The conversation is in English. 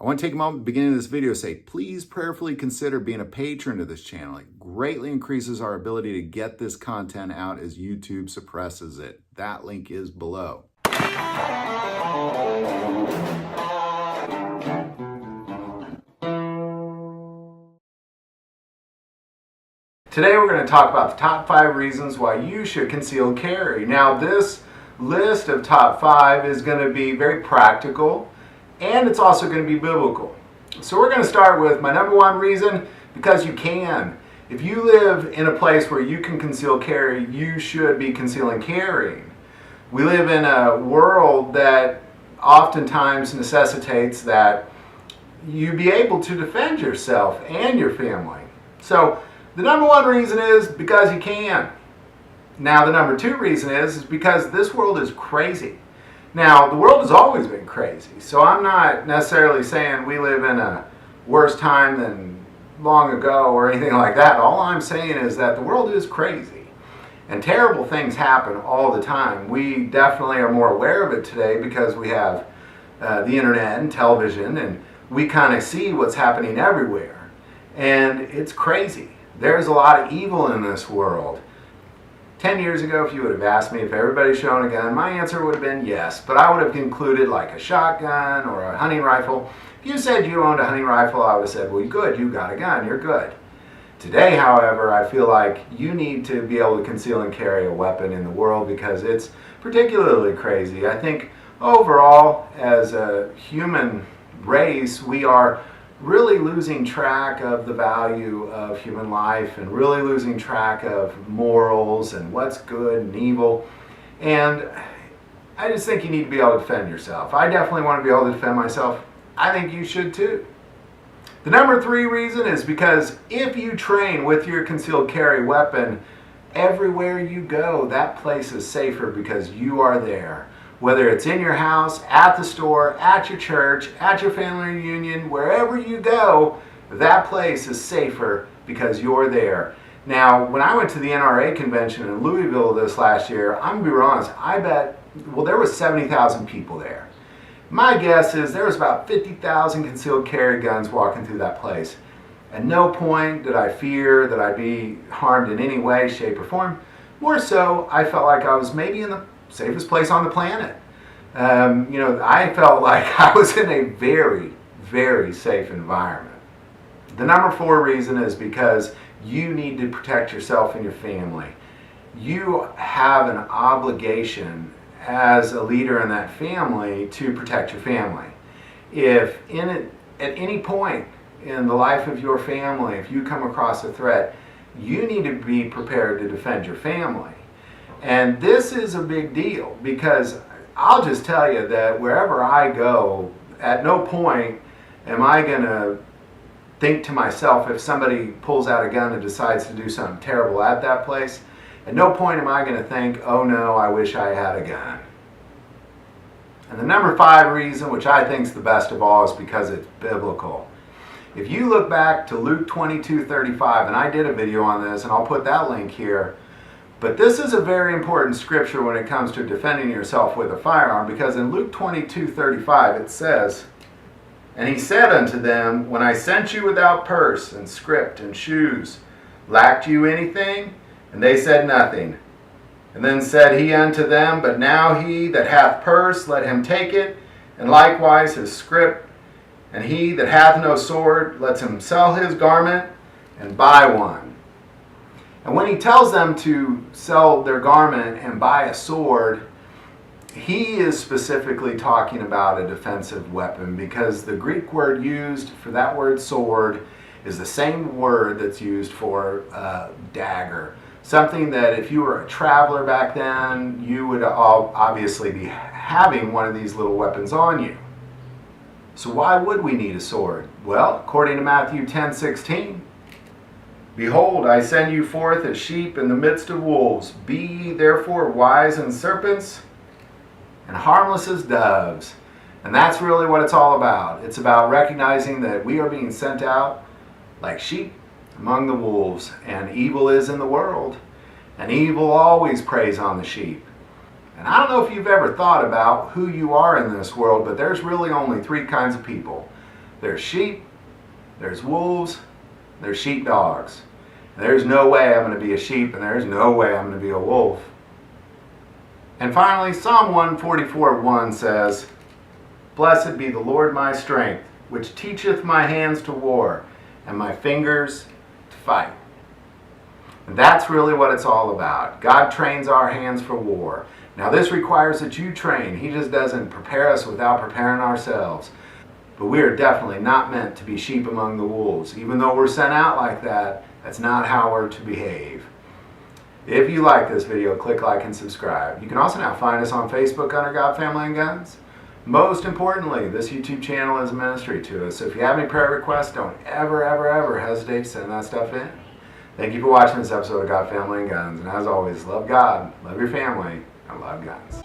I want to take a moment at the beginning of this video to say, please prayerfully consider being a patron of this channel. It greatly increases our ability to get this content out as YouTube suppresses it. That link is below. Today we're going to talk about the top 5 reasons why you should conceal carry. Now this list of top 5 is going to be very practical and it's also going to be biblical. So we're going to start with my number 1 reason, because you can. If you live in a place where you can conceal carry, you should be concealing carrying. We live in a world that oftentimes necessitates that you be able to defend yourself and your family. So the number 1 reason is because you can. Now the number 2 reason is because this world is crazy. Now the world has always been crazy, so I'm not necessarily saying we live in a worse time than long ago or anything like that. All I'm saying is that the world is crazy and terrible things happen all the time. We definitely are more aware of it today because we have the internet and television, and we kind of see what's happening everywhere, and it's crazy. There's a lot of evil in this world. 10 years ago, if you would have asked me if everybody's shown a gun, my answer would have been yes, but I would have included like a shotgun or a hunting rifle. If you said you owned a hunting rifle, I would have said, well, good, you got a gun, you're good. Today, however, I feel like you need to be able to conceal and carry a weapon in the world because it's particularly crazy. I think overall, as a human race, we are really losing track of the value of human life and really losing track of morals and what's good and evil. And I just think you need to be able to defend yourself. I definitely want to be able to defend myself. I think you should too. The number 3 reason is because if you train with your concealed carry weapon, everywhere you go, that place is safer because you are there. Whether it's in your house, at the store, at your church, at your family reunion, wherever you go, that place is safer because you're there. Now, when I went to the NRA convention in Louisville this last year, I'm going to be honest, I bet, well, there was 70,000 people there. My guess is there was about 50,000 concealed carry guns walking through that place. At no point did I fear that I'd be harmed in any way, shape, or form. More so, I felt like I was maybe in the safest place on the planet. I felt like I was in a very, very safe environment. The number 4 reason is because you need to protect yourself and your family. You have an obligation as a leader in that family to protect your family. If at any point in the life of your family, if you come across a threat, you need to be prepared to defend your family. And this is a big deal because I'll just tell you that wherever I go, at no point am I going to think to myself, if somebody pulls out a gun and decides to do something terrible at that place, at no point am I going to think, oh no, I wish I had a gun. And the number 5 reason, which I think is the best of all, is because it's biblical. If you look back to Luke 22:35, and I did a video on this, and I'll put that link here, but this is a very important scripture when it comes to defending yourself with a firearm, because in Luke 22:35 it says, "And he said unto them, When I sent you without purse and scrip and shoes, lacked you anything? And they said, Nothing. And then said he unto them, But now he that hath purse, let him take it, and likewise his scrip. And he that hath no sword, let him sell his garment and buy one." And when he tells them to sell their garment and buy a sword, he is specifically talking about a defensive weapon, because the Greek word used for that word sword is the same word that's used for dagger. Something that if you were a traveler back then, you would obviously be having one of these little weapons on you. So why would we need a sword? Well, according to Matthew 10:16, "Behold, I send you forth as sheep in the midst of wolves. Be ye therefore wise as serpents and harmless as doves." And that's really what it's all about. It's about recognizing that we are being sent out like sheep among the wolves, and evil is in the world, and evil always preys on the sheep. And I don't know if you've ever thought about who you are in this world, but there's really only 3 kinds of people. There's sheep, there's wolves, there's sheepdogs. There's no way I'm going to be a sheep, and there's no way I'm going to be a wolf. And finally, Psalm 144:1 says, "Blessed be the Lord my strength, which teacheth my hands to war, and my fingers to fight." And that's really what it's all about. God trains our hands for war. Now this requires that you train. He just doesn't prepare us without preparing ourselves. But we are definitely not meant to be sheep among the wolves. Even though we're sent out like that, that's not how we're to behave. If you like this video, click like and subscribe. You can also now find us on Facebook under God, Family, and Guns. Most importantly, this YouTube channel is a ministry to us. So if you have any prayer requests, don't ever hesitate to send that stuff in. Thank you for watching this episode of God, Family, and Guns. And as always, love God, love your family, and love guns.